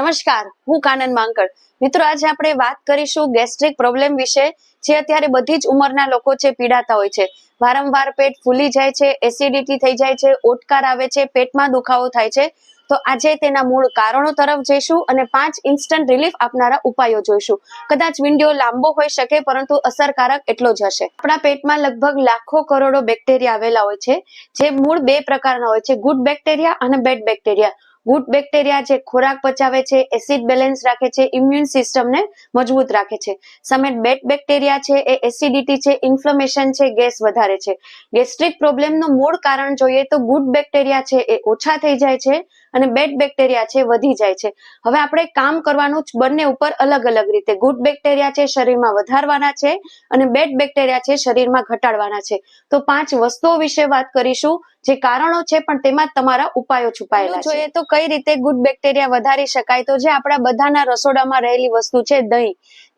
નમસ્કાર, હું કાનન માંકડ. મિત્રો, આજે આપણે વાત કરીશું ગેસ્ટ્રિક પ્રોબ્લેમ વિશે, જે અત્યારે બધી જ ઉંમરના લોકો છે પીડાતા હોય છે. વારંવાર પેટ ફૂલી જાય છે, એસિડિટી થઈ જાય છે, ઓટકાર આવે છે, પેટમાં દુખાવો થાય છે. તો આજે તેના મૂળ કારણો તરફ જઈશું અને 5 ઇન્સ્ટન્ટ રિલીફ આપનારા ઉપાયો જોઈશું. કદાચ વિડિયો લાંબો હોઈ શકે, પરંતુ અસરકારક એટલો જ હશે. આપણા પેટમાં લગભગ લાખો કરોડો બેક્ટેરિયા આવેલા હોય છે, જે મૂળ 2 પ્રકારના હોય છે, ગુડ બેક્ટેરિયા અને બેડ બેક્ટેરિયા. ગુડ બેક્ટેરિયા જે ખોરાક પચાવે છે, એસિડ બેલેન્સ રાખે છે, ઇમ્યુન સિસ્ટમને મજબૂત રાખે છે. સામે બેડ બેક્ટેરિયા છે એ એસિડિટી છે, ઇન્ફ્લેમેશન છે, ગેસ વધારે છે. ગેસ્ટ્રિક પ્રોબ્લેમનું મૂળ કારણ જોઈએ તો ગુડ બેક્ટેરિયા છે એ ઓછા થઈ જાય છે અને બેડ બેક્ટેરિયા છે વધી જાય છે. હવે આપણે કામ કરવાનું જ બંને ઉપર અલગ અલગ રીતે. ગુડ બેક્ટેરિયા છે શરીરમાં વધારવાના છે અને બેડ બેક્ટેરિયા છે શરીરમાં ઘટાડવાના છે. તો 5 વસ્તુઓ વિશે વાત કરીશું, જે કારણો છે પણ તેમાં તમારા ઉપાયો છુપાયેલા છે. જોઈએ તો કઈ રીતે ગુડ બેક્ટેરિયા વધારી શકાય, તો જે આપણા બધાના રસોડામાં રહેલી વસ્તુ છે દહીં.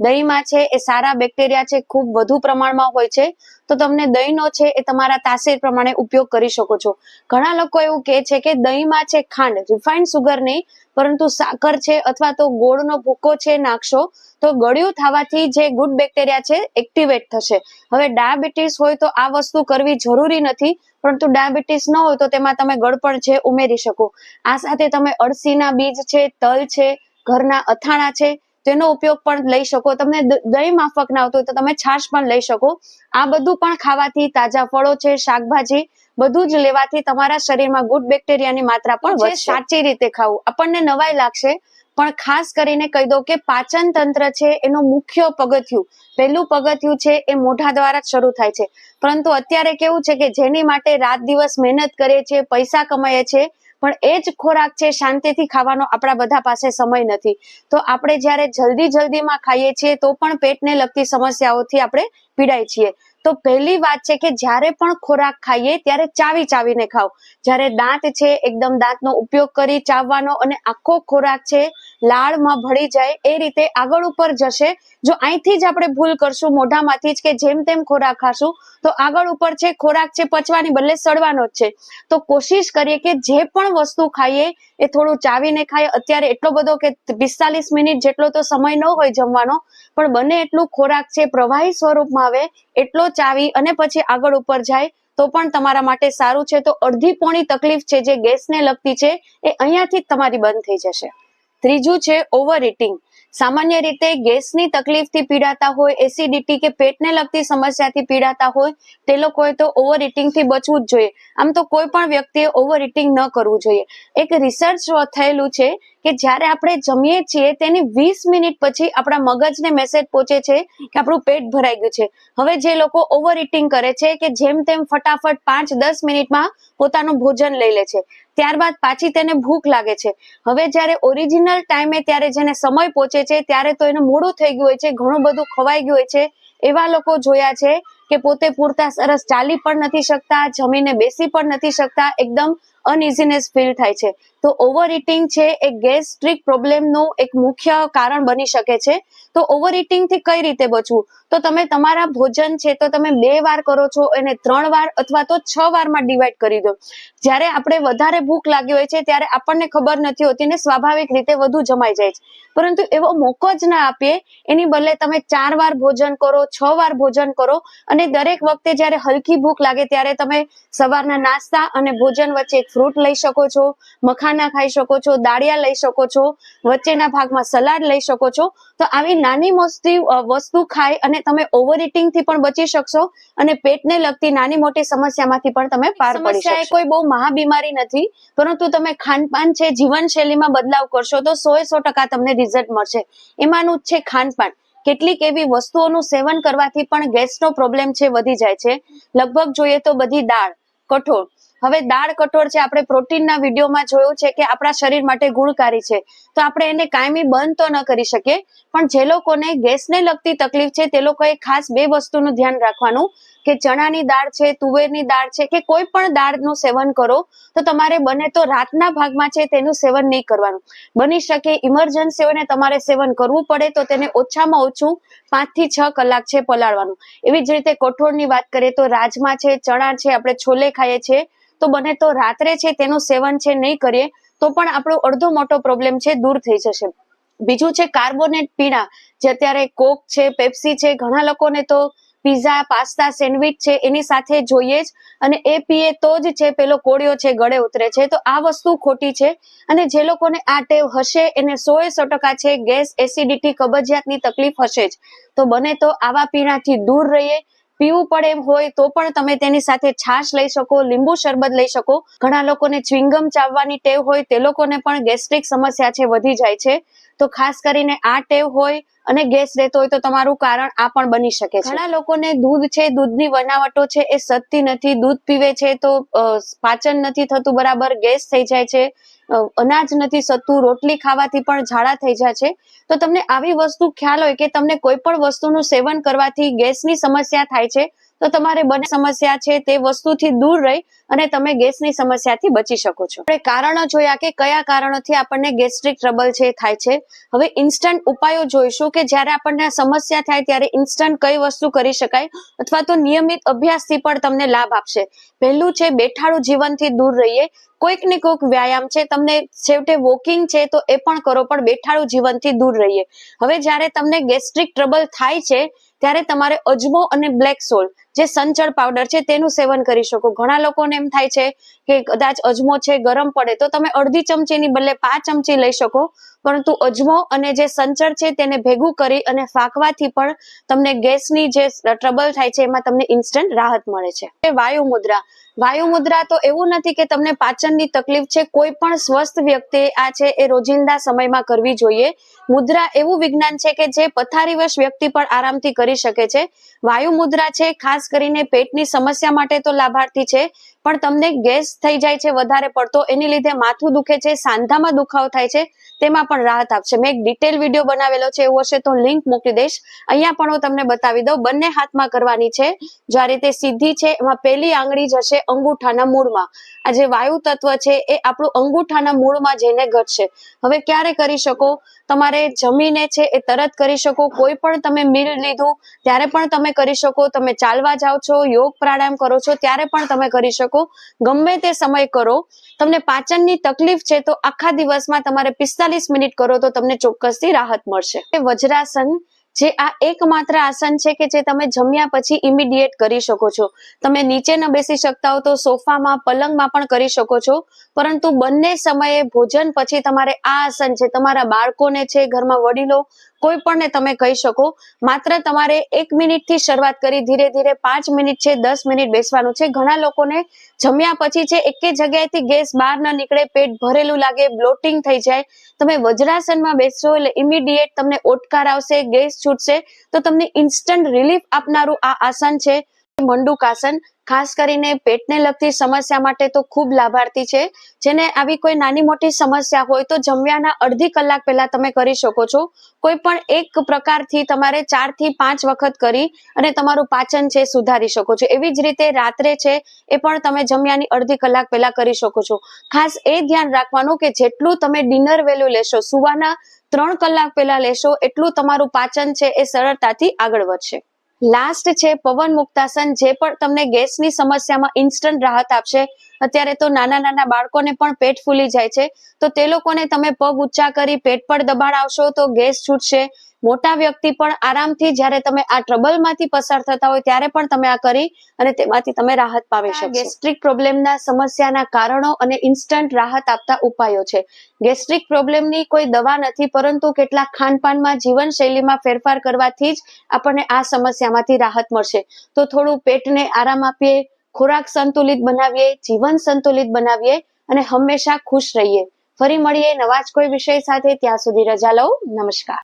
દહીંમાં છે એ સારા બેક્ટેરિયા છે ખૂબ વધુ પ્રમાણમાં હોય છે. તો તમને દહીંનો છે એ તમારા તાસીર પ્રમાણે ઉપયોગ કરી શકો છો. ઘણા લોકો એવું કહે છે કે દહીંમાં છે ખાંડ, રિફાઇન્ડ સુગર નહીં, પરંતુ સાકર છે અથવા તો ગોળનો ભૂકો છે નાખશો તો ગળ્યું થવાથી જે ગુડ બેક્ટેરિયા છે એક્ટિવેટ થશે. હવે ડાયાબિટીસ હોય તો આ વસ્તુ કરવી જરૂરી નથી, પરંતુ ડાયાબિટીસ ન હોય તો તેમાં તમે ગળપણ છે ઉમેરી શકો. આ સાથે તમે અળસીના બીજ છે, તલ છે, ઘરના અથાણા છે, તેનો ઉપયોગ પણ લઈ શકો. તમને દહીં માફક ના આવતું હોય તો તમે છાશ પણ લઈ શકો. આ બધું પણ ખાવાથી, તાજા ફળો છે, શાકભાજી બધું જ લેવાથી તમારા શરીરમાં ગુડ બેક્ટેરિયાની માત્રા પણ વધશે. સાચી રીતે ખાવું આપણને નવાઈ લાગશે, પણ ખાસ કરીને કહી દઉં કે પાચન તંત્ર છે એનું મુખ્ય પગથિયું, પહેલું પગથિયું છે એ મોઢા દ્વારા જ શરૂ થાય છે. પરંતુ અત્યારે કેવું છે કે જેની માટે રાત દિવસ મહેનત કરે છે, પૈસા કમાય છે, પણ એ જ ખોરાક છે શાંતિથી ખાવાનો આપણા બધા પાસે સમય નથી. તો આપણે જ્યારે જલ્દીમાં ખાઈએ છીએ તો પણ પેટને લગતી સમસ્યાઓથી આપણે પીડાય છીએ. તો પહેલી વાત છે કે જ્યારે પણ ખોરાક ખાઈએ ત્યારે ચાવીને ખાઓ. જ્યારે દાંત છે એકદમ દાંતનો ઉપયોગ કરી ચાવવાનો, અને આખો ખોરાક છે લાળમાં ભળી જાય એ રીતે આગળ ઉપર જશે. જો અહીંથી જ આપણે ભૂલ કરશું, મોઢામાંથી જ, કે જેમ તેમ ખોરાક ખાશું, તો આગળ ઉપર છે ખોરાક છે પચવાની બદલે સડવાનો જ છે. તો કોશિશ કરીએ કે જે પણ વસ્તુ ખાઈએ એ થોડું ચાવીને ખાઈએ. અત્યારે એટલો બધો કે 45 મિનિટ જેટલો તો સમય ન હોય જમવાનો, પણ બને એટલું ખોરાક છે પ્રવાહી સ્વરૂપમાં આવે એટલો ચાવી અને પછી આગળ ઉપર જાય તો પણ તમારા માટે સારું છે. તો અડધી પોણી તકલીફ છે જે ગેસને લગતી છે એ અહીંયાથી જ તમારી બંધ થઈ જશે. ત્રીજું છે ઓવર ઇટિંગ. સામાન્ય રીતે ગેસની તકલીફથી પીડાતા હોય, એસિડિટી કે પેટને લગતી સમસ્યાથી પીડાતા હોય, તે લોકોએ તો ઓવર ઇટિંગથી બચવું જ જોઈએ. આમ તો કોઈ પણ વ્યક્તિએ ઓવર ઇટિંગ ન કરવું જોઈએ. એક રિસર્ચ થયેલું છે કે જ્યારે આપણે જમીએ છીએ તેની 20 મિનિટ પછી આપણા મગજને મેસેજ પહોંચે છે કે આપણું પેટ ભરાઈ ગયું છે. હવે જે લોકો ઓવર ઇટિંગ કરે છે કે જેમ તેમ ફટાફટ 5-10 મિનિટમાં પોતાનું ભોજન લઈ લે છે, ત્યારબાદ પાછી તેને ભૂખ લાગે છે. હવે જ્યારે ઓરિજિનલ ટાઈમે ત્યારે જેને સમય પહોંચે છે ત્યારે તો એનું મોડું થઈ ગયું હોય છે, ઘણું બધું ખવાઈ ગયું હોય છે. એવા લોકો જોયા છે કે પોતે પૂરતા સરસ ચાલી પણ નથી શકતા, જમીને બેસી પણ નથી શકતા, એકદમ અનઇઝીનેસ ફીલ થાય છે. તો ઓવર ઇટિંગ છે એ ગેસ્ટ્રિક પ્રોબ્લેમનું એક મુખ્ય કારણ બની શકે છે. તો ઓવર ઇટિંગ થી કઈ રીતે બચવું, તો તમે તમારા ભોજન છે તો તમે 2 વાર કરો છો એને 3 વાર અથવા તો 6 વારમાં ડિવાઈડ કરી દો. જ્યારે આપણે વધારે ભૂખ લાગી હોય છે ત્યારે આપણને ખબર નથી હોતી ને સ્વાભાવિક રીતે વધુ જમાઈ જાય છે, પરંતુ એવો મોકો જ ના આપીએ. એની બદલે તમે 4 વાર ભોજન કરો, 6 વાર ભોજન કરો, અને દરેક વખતે જ્યારે હલકી ભૂખ લાગે ત્યારે તમે સવારના નાસ્તા અને ભોજન વચ્ચે ફ્રૂટ લઈ શકો છો, મખાના ખાઈ શકો છો, દાળિયા લઈ શકો છો, વચ્ચેના ભાગમાં સલાડ લઈ શકો છો. તો આવી નાની મોટી વસ્તુ ખાઈ અને તમે ઓવર ઇટિંગ થી પણ બચી શકશો અને પેટને લગતી નાની મોટી સમસ્યામાંથી પણ તમે પાર પડી શકશો. કોઈ બહુ મહાબીમારી નથી, પરંતુ તમે ખાનપાન છે, જીવનશૈલીમાં બદલાવ કરશો તો 100% તમને રિઝલ્ટ મળશે. એમાંનું જ છે ખાનપાન. કેટલીક એવી વસ્તુઓનું સેવન કરવાથી પણ ગેસનો પ્રોબ્લેમ છે વધી જાય છે. લગભગ જોઈએ તો બધી દાળ, કઠોળ. હવે દાળ કઠોળ છે આપણે પ્રોટીનના વિડીયોમાં જોયું છે કે આપણા શરીર માટે ગુણકારી છે, તો આપણે એને કાયમી બંધ તો ન કરી શકીએ. પણ જે લોકોને ગેસને લગતી તકલીફ છે તે લોકોએ ખાસ 2 વસ્તુનું ધ્યાન રાખવાનું કે ચણાની દાળ છે, તુવેરની દાળ છે, કે કોઈ પણ દાળનું સેવન કરો તો તમારે બને તો રાતના ભાગમાં છે તેનું સેવન નહીં કરવાનું. બની શકે ઇમરજન્સી હોય ને તમારે સેવન કરવું પડે તો તેને ઓછામાં ઓછું 5 થી 6 કલાક છે પલાળવાનું. એવી જ રીતે કઠોળની વાત કરીએ તો રાજમા છે, ચણા છે, આપણે છોલે ખાઈએ છીએ, તો બને તો રાત્રે છે તેનું સેવન છે નહીં કરીએ તો પણ આપણો અડધો મોટો પ્રોબ્લેમ છે દૂર થઈ જશે. બીજું છે કાર્બોનેટ પીણા, જે અત્યારે કોક છે, પેપ્સી છે, ઘણા લોકોને તો પીઝા, પાસ્તા, સેન્ડવિચ છે એની સાથે જોઈએ જ, અને એ પીએ તો જ છે પેલો કોળિયો છે ગળે ઉતરે છે. તો આ વસ્તુ ખોટી છે, અને જે લોકોને આ ટેવ હશે એને 100% છે ગેસ, એસિડિટી, કબજિયાતની તકલીફ હશે જ. તો બને તો આવા પીણાથી દૂર રહીએ. પીવું પડે એમ હોય તો પણ તમે તેની સાથે છાશ લઈ શકો, લીંબુ શરબત લઈ શકો. ઘણા લોકોને ચ્વિંગમ ચાવવાની ટેવ હોય તે લોકોને પણ ગેસ્ટ્રિક સમસ્યા છે વધી જાય છે. તો ખાસ કરીને આ ટેવ હોય અને ગેસ રહેતો હોય તો તમારું કારણ આ પણ બની શકે છે. ઘણા લોકોને દૂધ છે, દૂધની બનાવટો છે એ સસ્તી નથી, દૂધ પીવે છે તો પાચન નથી થતું બરાબર, ગેસ થઈ જાય છે, અનાજ નથી સતું, રોટલી ખાવાથી પણ ઝાડા થઈ જાય છે. તો તમને આવી વસ્તુ ખ્યાલ હોય કે તમને કોઈ પણ વસ્તુનું સેવન કરવાથી ગેસની સમસ્યા થાય છે, તો તમારે બંને સમસ્યા છે તે વસ્તુથી દૂર રહી અને તમે ગેસની સમસ્યાથી બચી શકો છો. આપણે કારણો જોયા કે કયા કારણોથી આપણને ગેસ્ટ્રિક ટ્રબલ છે થાય છે. હવે ઇન્સ્ટન્ટ ઉપાયો જોઈશું કે જ્યારે આપણને સમસ્યા થાય ત્યારે ઇન્સ્ટન્ટ કઈ વસ્તુ કરી શકાય, અથવા તો નિયમિત અભ્યાસથી પણ તમને લાભ આપશે. પહેલું છે બેઠાડું જીવનથી દૂર રહીએ. કોઈક ને કોઈક વ્યાયામ છે, તમને છેવટે વોકિંગ છે તો એ પણ કરો, પણ બેઠાડું જીવનથી દૂર રહીએ. હવે જ્યારે તમને ગેસ્ટ્રિક ટ્રબલ થાય છે ત્યારે તમારે અજમો અને બ્લેક સોલ્ટ, જે સંચળ પાવડર છે તેનું સેવન કરી શકો. ઘણા લોકોને એમ થાય છે કે કદાચ અજમો છે ગરમ પડે તો તમે અડધી ચમચીની બદલે 5 ચમચી લઈ શકો, પરંતુ અજમો અને જે સંચળ છે તેને ભેગું કરી અને ફાંકવાથી પણ તમને ગેસની જે ટ્રબલ થાય છે એમાં તમને ઇન્સ્ટન્ટ રાહત મળે છે. વાયુ મુદ્રા. વાયુ મુદ્રા તો એવું નથી કે તમને પાચનની તકલીફ છે, કોઈ પણ સ્વસ્થ વ્યક્તિ આ છે એ રોજિંદા સમયમાં કરવી જોઈએ. મુદ્રા એવું વિજ્ઞાન છે કે જે પથારીવશ વ્યક્તિ પણ આરામથી કરી શકે છે. વાયુ મુદ્રા છે ખાસ કરીને પેટની સમસ્યા માટે તો લાભાર્થી છે, પણ તમને ગેસ થઈ જાય છે વધારે પડતો, એની લીધે માથું દુખે છે, સાંધામાં દુખાવો થાય છે, તેમાં પણ રાહત આપશે. મેં એક ડિટેલ વિડીયો બનાવેલો છે, એવું હશે તો લિંક મૂકી દઈશ. અહીંયા પણ હું તમને બતાવી દઉં. બંને હાથમાં કરવાની છે. જો આ રીતે સીધી છે એમાં પહેલી આંગળી જશે અંગૂઠાના મૂળમાં. આ જે વાયુ તત્વ છે એ આપણું અંગૂઠાના મૂળમાં જઈને ઘટશે. હવે ક્યારે કરી શકો? તમારે જમીને છે એ તરત કરી શકો, કોઈ પણ તમે મીલ લીધું ત્યારે પણ તમે કરી શકો, તમે ચાલવા જાઓ છો, યોગ પ્રાણાયામ કરો છો ત્યારે પણ તમે કરી શકો, ગમે તે સમય કરો. તમને પાચનની તકલીફ છે તો આખા દિવસમાં તમારે 45 મિનિટ કરો તો તમને ચોક્કસથી રાહત મળશે. વજ્રાસન, જે આ એકમાત્ર આસન છે કે જે તમે જમ્યા પછી ઇમિડિયેટ કરી શકો છો. તમે નીચે ન બેસી શકતા હો તો સોફામાં, પલંગમાં પણ કરી શકો છો, પરંતુ બંને સમયે ભોજન પછી તમારે આ આસન છે, તમારા બાળકોને છે, ઘરમાં વડીલો કોઈ પણને તમે કહી શકો. માત્ર તમારે 1 મિનિટથી શરૂઆત કરી ધીરે ધીરે 5 મિનિટ છે, 10 મિનિટ બેસવાનું છે. ઘણા લોકોને જમ્યા પછી છે એક જગ્યાએથી ગેસ બહાર ન નીકળે, પેટ ભરેલું લાગે, બ્લોટિંગ થઈ જાય. તમે વજ્રાસનમાં બેસશો એટલે ઇમિડિયેટ તમને ઓટકાર આવશે, ગેસ છૂટશે. તો તમને ઇન્સ્ટન્ટ રિલીફ આપનારું આ આસન છે મંડુકાસન. ખાસ કરીને પેટને લગતી સમસ્યા માટે તો ખૂબ લાભાર્થી છે. જેને આવી કોઈ નાની મોટી સમસ્યા હોય તો જમ્યાના અડધી કલાક પહેલા તમે કરી શકો છો. કોઈ પણ એક પ્રકારથી તમારે 4 થી 5 વખત કરી અને તમારું પાચન છે સુધારી શકો છો. એવી જ રીતે રાત્રે છે એ પણ તમે જમ્યાની અડધી કલાક પહેલા કરી શકો છો. ખાસ એ ધ્યાન રાખવાનું કે જેટલું તમે ડિનર વહેલું લેશો, સુવાના 3 કલાક પહેલા લેશો, એટલું તમારું પાચન છે એ સરળતાથી આગળ વધશે. લાસ્ટ છે પવન મુક્તાસન, જે પણ તમને ગેસની સમસ્યામાં ઇન્સ્ટન્ટ રાહત આપશે. અત્યારે તો નાના નાના બાળકોને પણ પેટ ફૂલી જાય છે, તો તે લોકોને તમે પગ ઊંચા કરી પેટ પર દબાણ આવશો તો ગેસ છૂટશે. મોટા વ્યક્તિ પણ આરામથી જ્યારે તમે આ ટ્રબલમાંથી પસાર થતા હોય ત્યારે પણ તમે આ કરી અને તેમાંથી તમે રાહત પામી શકશો. ગેસ્ટ્રિક પ્રોબ્લેમના સમસ્યાના કારણો અને ઇન્સ્ટન્ટ રાહત આપતા ઉપાયો છે. ગેસ્ટ્રિક પ્રોબ્લેમની કોઈ દવા નથી, પરંતુ કેટલાક ખાનપાનમાં, જીવનશૈલીમાં ફેરફાર કરવાથી જ આપણને આ સમસ્યામાંથી રાહત મળશે. તો થોડું પેટને આરામ આપીએ, ખોરાક સંતુલિત બનાવીએ, જીવન સંતુલિત બનાવીએ અને હંમેશા ખુશ રહીએ. ફરી મળીએ નવા જ કોઈ વિષય સાથે. ત્યાં સુધી રજા લઉં. નમસ્કાર.